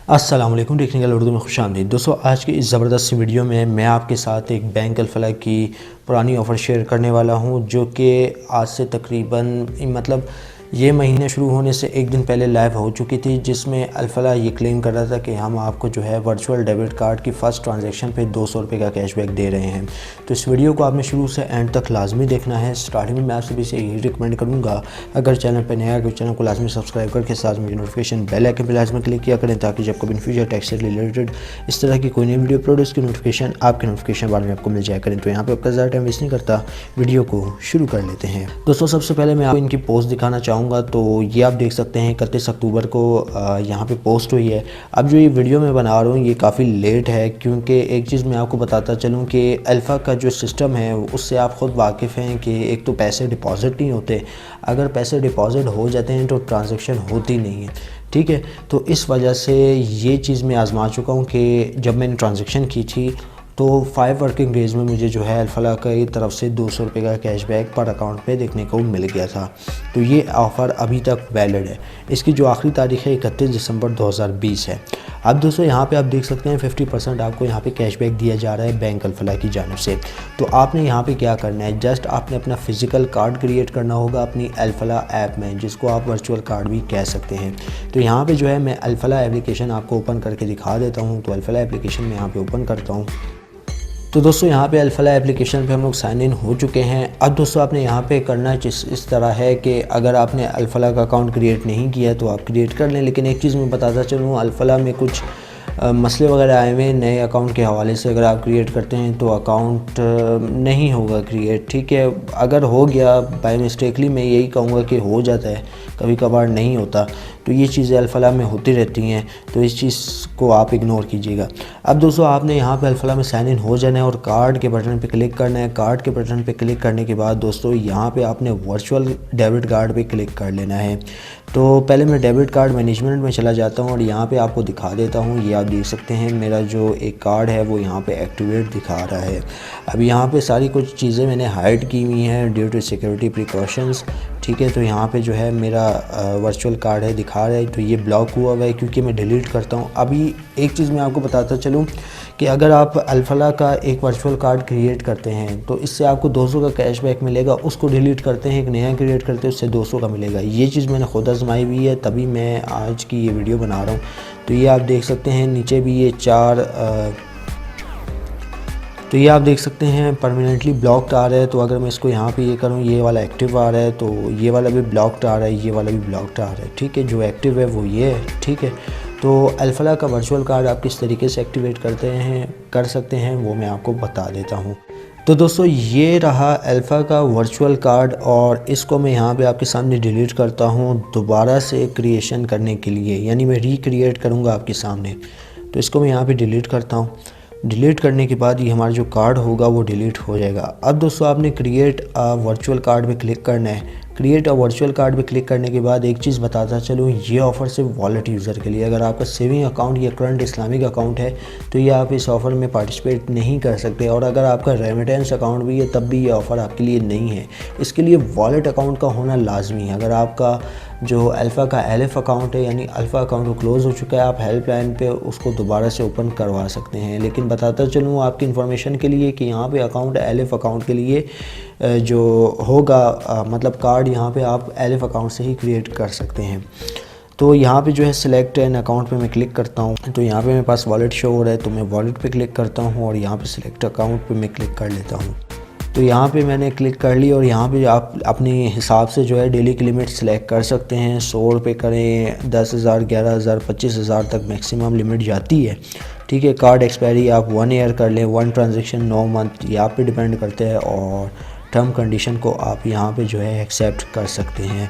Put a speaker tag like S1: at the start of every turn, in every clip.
S1: अस्सलाम वालेकुम। टेक्निकल उर्दू में खुशामदीद। दोस्तों, आज की इस ज़बरदस्त वीडियो में मैं आपके साथ एक बैंक अल-फलाह की पुरानी ऑफ़र शेयर करने वाला हूं, जो कि आज से तकरीबन ये महीने शुरू होने से एक दिन पहले लाइव हो चुकी थी, जिसमें अल-फलाह ये क्लेम कर रहा था कि हम आपको जो है वर्चुअल डेबिट कार्ड की फ़र्स्ट ट्रांजैक्शन पे 200 रुपये का कैशबैक दे रहे हैं। तो इस वीडियो को आपने शुरू से एंड तक लाजमी देखना है। स्टार्टिंग में मैं आप सभी से यही रिकमेंड करूँगा, अगर चैनल पर नया है तो चैनल को लाजमी सब्सक्राइब करके साथ में नोटिफिकेशन बेल आइकन पर लाजमी क्लिक किया करें, ताकि जब कभी इन फ्यूचर टैक्स से रिलेटेड इस तरह की कोई नई वीडियो अपलोड उसकी नोटिफिकेशन आपके नोटिफिकेशन बार में आपको मिल जाया करें। तो यहाँ पे आपका ज़्यादा टाइम वेस्ट नहीं करता, वीडियो को शुरू कर लेते हैं। दोस्तों, सबसे पहले मैं आपको इनकी पोस्ट दिखाना चाहूँगा। तो ये आप देख सकते हैं 31 अक्टूबर को यहाँ पे पोस्ट हुई है। अब जो ये वीडियो मैं बना रहा हूँ ये काफ़ी लेट है, क्योंकि एक चीज़ मैं आपको बताता चलूँ कि अल्फ़ा का जो सिस्टम है उससे आप ख़ुद वाकिफ़ हैं कि एक तो पैसे डिपॉज़िट नहीं होते, अगर पैसे डिपॉज़िट हो जाते हैं तो ट्रांजैक्शन होती नहीं है। ठीक है, तो इस वजह से ये चीज़ मैं आज़मा चुका हूँ कि जब मैंने ट्रांजैक्शन की थी तो 5 वर्किंग डेज़ में मुझे जो है अल-फलाह की तरफ से 200 रुपये का कैशबैक पर अकाउंट पे देखने को मिल गया था। तो ये ऑफ़र अभी तक वैलिड है। इसकी जो आखिरी तारीख़ है 31 दिसंबर 2020 है। अब दोस्तों, यहाँ पे आप देख सकते हैं 50% आपको यहाँ पे कैशबैक दिया जा रहा है बैंक अल-फलाह की जानिब से। तो आपने यहाँ पे क्या करना है, जस्ट आपने अपना फ़िज़िकल कार्ड क्रिएट करना होगा अपनी अल-फलाह ऐप में, जिसको आप वर्चुअल कार्ड भी कह सकते हैं। तो यहाँ पे जो है मैं अल-फलाह एप्लीकेशन आपको ओपन करके दिखा देता हूँ। तो अल-फलाह एप्लीकेशन में यहाँ पे ओपन करता हूँ। तो दोस्तों, यहाँ पे अल-फलाह एप्लीकेशन पे हम लोग साइन इन हो चुके हैं। अब दोस्तों, आपने यहाँ पे करना इस तरह है कि अगर आपने अल-फलाह का अकाउंट क्रिएट नहीं किया तो आप क्रिएट कर लें। लेकिन एक चीज़ मैं बताता चलूँ, अल-फलाह में कुछ मसले वगैरह आए हुए हैं नए अकाउंट के हवाले से। अगर आप क्रिएट करते हैं तो अकाउंट नहीं होगा क्रिएट। ठीक है, अगर हो गया बाय मिस्टेकली, मैं यही कहूँगा कि हो जाता है, कभी कभार नहीं होता। तो ये चीज़ें अल-फलाह में होती रहती हैं, तो इस चीज़ को आप इग्नोर कीजिएगा। अब दोस्तों, आपने यहाँ पे अल-फलाह में साइन इन हो जाना है और कार्ड के बटन पे क्लिक करना है। कार्ड के बटन पे क्लिक करने के बाद दोस्तों, यहाँ पे आपने वर्चुअल डेबिट कार्ड पे क्लिक कर लेना है। तो पहले मैं डेबिट कार्ड मैनेजमेंट में चला जाता हूँ और यहाँ पे आपको दिखा देता हूँ। ये आप देख सकते हैं मेरा जो एक कार्ड है वो यहाँ पे एक्टिवेट दिखा रहा है। अब यहाँ पे सारी कुछ चीज़ें मैंने हाइड की हुई हैं ड्यू टू सिक्योरिटी प्रिकॉशंस। ठीक है, तो यहाँ पे जो है मेरा वर्चुअल कार्ड है दिखा रहा है, तो ये ब्लॉक हुआ है क्योंकि मैं डिलीट करता हूँ। अभी एक चीज़ मैं आपको बताता चलूँ कि अगर आप अल-फलाह का एक वर्चुअल कार्ड क्रिएट करते हैं तो इससे आपको 200 का कैशबैक मिलेगा। उसको डिलीट करते हैं, एक नया क्रिएट करते हैं, उससे 200 का मिलेगा। ये चीज़ मैंने खुद आजमाई हुई है, तभी मैं आज की ये वीडियो बना रहा हूँ। तो ये आप देख सकते हैं नीचे भी ये तो ये आप देख सकते हैं परमानेंटली ब्लॉक्ड आ रहा है। तो अगर मैं इसको यहाँ पे ये करूँ, ये वाला एक्टिव आ रहा है, तो ये वाला भी ब्लॉक्ड आ रहा है, ये वाला भी ब्लॉक्ड आ रहा है। ठीक है, जो एक्टिव है वो ये है। ठीक है, तो अल-फलाह का वर्चुअल कार्ड आप किस तरीके से एक्टिवेट कर सकते हैं वो मैं आपको बता देता हूँ। तो दोस्तों, ये रहा अल्फ़ा का वर्चुअल कार्ड और इसको मैं यहाँ पे आपके सामने डिलीट करता हूँ दोबारा से क्रिएशन करने के लिए, यानी मैं रिक्रिएट करूँगा आपके सामने। तो इसको मैं यहाँ पे डिलीट करता हूँ। डिलीट करने के बाद ये हमारा जो कार्ड होगा वो डिलीट हो जाएगा। अब दोस्तों, आपने क्रिएट वर्चुअल कार्ड पे क्लिक करना है। क्रिएट वर्चुअल कार्ड पे क्लिक करने के बाद एक चीज़ बताता चलूँ, ये ऑफ़र सिर्फ वॉलेट यूज़र के लिए। अगर आपका सेविंग अकाउंट या करंट इस्लामिक अकाउंट है तो ये आप इस ऑफ़र में पार्टिसिपेट नहीं कर सकते, और अगर आपका रेमिटेंस अकाउंट भी है तब भी ये ऑफ़र आपके लिए नहीं है। इसके लिए वॉलेट अकाउंट का होना लाजमी है। अगर आपका जो अल्फ़ा का एलिफ अकाउंट है, यानी अल्फ़ा अकाउंट वो क्लोज़ हो चुका है, आप हेल्पलाइन पे उसको दोबारा से ओपन करवा सकते हैं। लेकिन बताता चलूँ आपकी इन्फॉर्मेशन के लिए कि यहाँ पे अकाउंट एलिफ अकाउंट के लिए जो होगा मतलब कार्ड यहाँ पे आप एलिफ अकाउंट से ही क्रिएट कर सकते हैं। तो यहाँ पे जो है सिलेक्ट एन अकाउंट पे मैं क्लिक करता हूँ। तो यहाँ पे मेरे पास वॉलेट शो हो रहा है, तो मैं वॉलेट पे क्लिक करता हूँ और यहाँ पे सिलेक्ट अकाउंट पे मैं क्लिक कर लेता हूँ। तो यहाँ पे मैंने क्लिक कर ली और यहाँ पे आप अपने हिसाब से जो है डेली की लिमिट सेलेक्ट कर सकते हैं। 100 रुपये करें, 10,000, 11,000, 25,000 तक मैक्सिमम लिमिट जाती है। ठीक है, कार्ड एक्सपायरी आप 1 ईयर कर लें, 1 ट्रांजेक्शन 9 मंथ, ये आप पे डिपेंड करते हैं, और टर्म कंडीशन को आप यहाँ पे जो है एक्सेप्ट कर सकते हैं।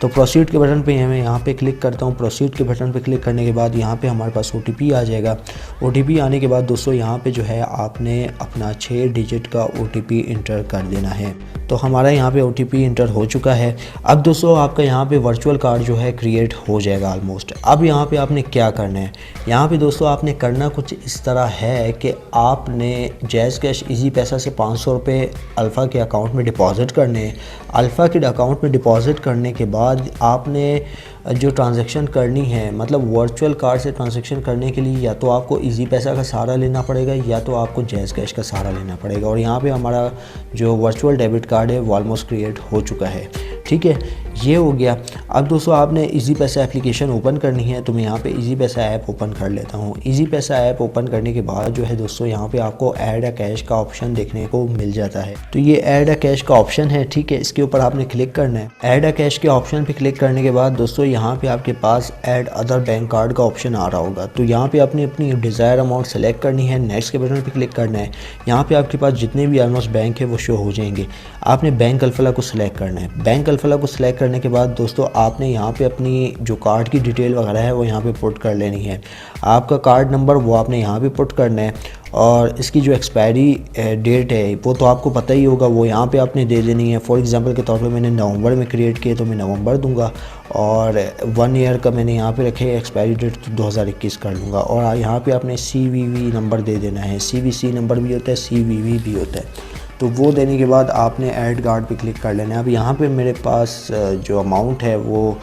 S1: तो प्रोसीड के बटन पे मैं यहाँ पे क्लिक करता हूँ। प्रोसीड के बटन पे क्लिक करने के बाद यहाँ पे हमारे पास OTP आ जाएगा। OTP आने के बाद दोस्तों यहाँ पे जो है आपने अपना 6 डिजिट का OTP इंटर कर देना है। तो हमारा यहाँ पे OTP इंटर हो चुका है। अब दोस्तों, आपका यहाँ पे वर्चुअल कार्ड जो है क्रिएट हो जाएगा ऑलमोस्ट। अब यहाँ पे आपने क्या करना है, यहाँ पे दोस्तों आपने करना कुछ इस तरह है कि आपने जैज़ कैश इजी पैसा से 500 रुपये अल्फ़ा के अकाउंट में डिपॉज़िट करने हैं। अल्फ़ा के अकाउंट में डिपॉज़िट करने के बाद बाद आपने जो ट्रांजैक्शन करनी है, मतलब वर्चुअल कार्ड से ट्रांजैक्शन करने के लिए या तो आपको इजी पैसा का सहारा लेना पड़ेगा या तो आपको जैज़ कैश का सहारा लेना पड़ेगा। और यहाँ पे हमारा जो वर्चुअल डेबिट कार्ड है वो ऑलमोस्ट क्रिएट हो चुका है। ठीक है, ये हो गया। अब दोस्तों आपने इजी पैसा एप्लीकेशन ओपन करनी है, तो मैं यहाँ पे इजी पैसा ऐप ओपन कर लेता हूँ। इजी पैसा ऐप ओपन करने के बाद जो है दोस्तों यहाँ पे आपको ऐड अ कैश का ऑप्शन देखने को मिल जाता है। तो ये ऐड अ कैश का ऑप्शन है, ठीक है, इसके ऊपर आपने क्लिक करना है। ऐड अ कैश के ऑप्शन पे क्लिक करने के बाद दोस्तों यहाँ पे आपके पास ऐड अदर बैंक कार्ड का ऑप्शन आ रहा होगा। तो यहाँ पे आपने अपनी डिज़ायर अमाउंट सेलेक्ट करनी है, नेक्स्ट के बटन पे क्लिक करना है। यहाँ पे आपके पास जितने भी ऑलमोस्ट बैंक है वो शो हो जाएंगे। आपने बैंक अल्फला को सिलेक्ट करना है। बैंक अल्फला को सिलेक्ट करने के बाद दोस्तों आपने यहाँ पे अपनी जो कार्ड की डिटेल वगैरह है वो यहाँ पे पुट कर लेनी है। आपका कार्ड नंबर वो आपने यहाँ पे पुट करना है और इसकी जो एक्सपायरी डेट है वो तो आपको पता ही होगा, वो यहाँ पे आपने दे देनी है। फॉर एग्जांपल के तौर पे मैंने नवंबर में क्रिएट किया तो मैं नवंबर दूंगा और 1 ईयर का मैंने यहाँ पे रखे एक्सपायरी डेट तो 2021 कर लूँगा। और यहाँ पे आपने CVV नंबर दे देना है। CVC नंबर भी होता है, CVV भी होता है। तो वो देने के बाद आपने ऐड कार्ड पे क्लिक कर लेना है। अब यहाँ पे मेरे पास जो अमाउंट है वो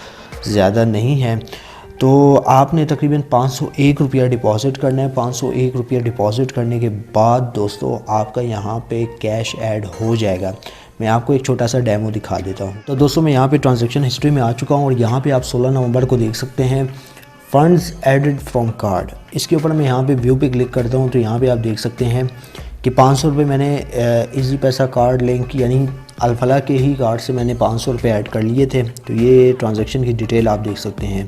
S1: ज़्यादा नहीं है, तो आपने तकरीबन 501 रुपया डिपॉज़िट करना है। 501 रुपया डिपॉज़िट करने के बाद दोस्तों आपका यहाँ पे कैश ऐड हो जाएगा। मैं आपको एक छोटा सा डेमो दिखा देता हूँ। तो दोस्तों मैं यहाँ पे ट्रांजैक्शन हिस्ट्री में आ चुका हूँ और यहाँ पे आप 16 नवंबर को देख सकते हैं फंड्स एडेड फ्रॉम कार्ड। इसके ऊपर मैं यहाँ पे व्यू पे क्लिक करता हूँ तो यहाँ पे आप देख सकते हैं कि 500 रुपये मैंने इजी पैसा कार्ड लिंक यानी अल्फला के ही कार्ड से मैंने 500 रुपये ऐड कर लिए थे। तो ये ट्रांजैक्शन की डिटेल आप देख सकते हैं।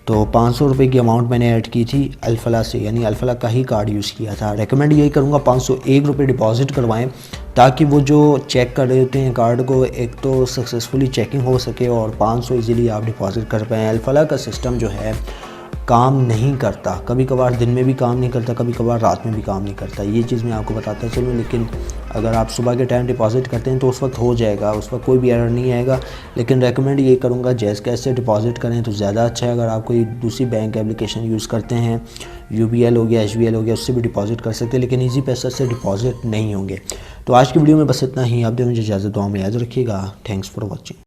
S1: तो 500 रुपये की अमाउंट मैंने ऐड की थी अल्फला से, यानी अल्फला का ही कार्ड यूज़ किया था। रेकमेंड यही करूँगा 501 रुपये डिपॉजिट करवाएं ताकि वो जो चेक कर रहे होते हैं कार्ड को एक तो सक्सेसफुली चेकिंग हो सके और 500 इजीली आप डिपॉजिट कर पाएँ। अल्फला का सिस्टम जो है काम नहीं करता, कभी कभार दिन में भी काम नहीं करता, कभी कभार रात में भी काम नहीं करता। ये चीज़ मैं आपको बताता चलूँ, लेकिन अगर आप सुबह के टाइम डिपॉजिट करते हैं तो उस वक्त हो जाएगा, उस वक्त कोई भी एरर नहीं आएगा। लेकिन रेकमेंड ये करूँगा जैज़ कैश से डिपॉजिट करें तो ज़्यादा अच्छा है। अगर आप कोई दूसरी बैंक एप्लीकेशन यूज़ करते हैं, UBL हो गया, HBL हो गया, उससे भी डिपॉजिट कर सकते हैं, लेकिन ईजी पैसा से डिपॉजिट नहीं होंगे। तो आज की वीडियो में बस इतना ही। आप मुझे इजाज़त, दुआ में याद रखिएगा। Thanks for watching.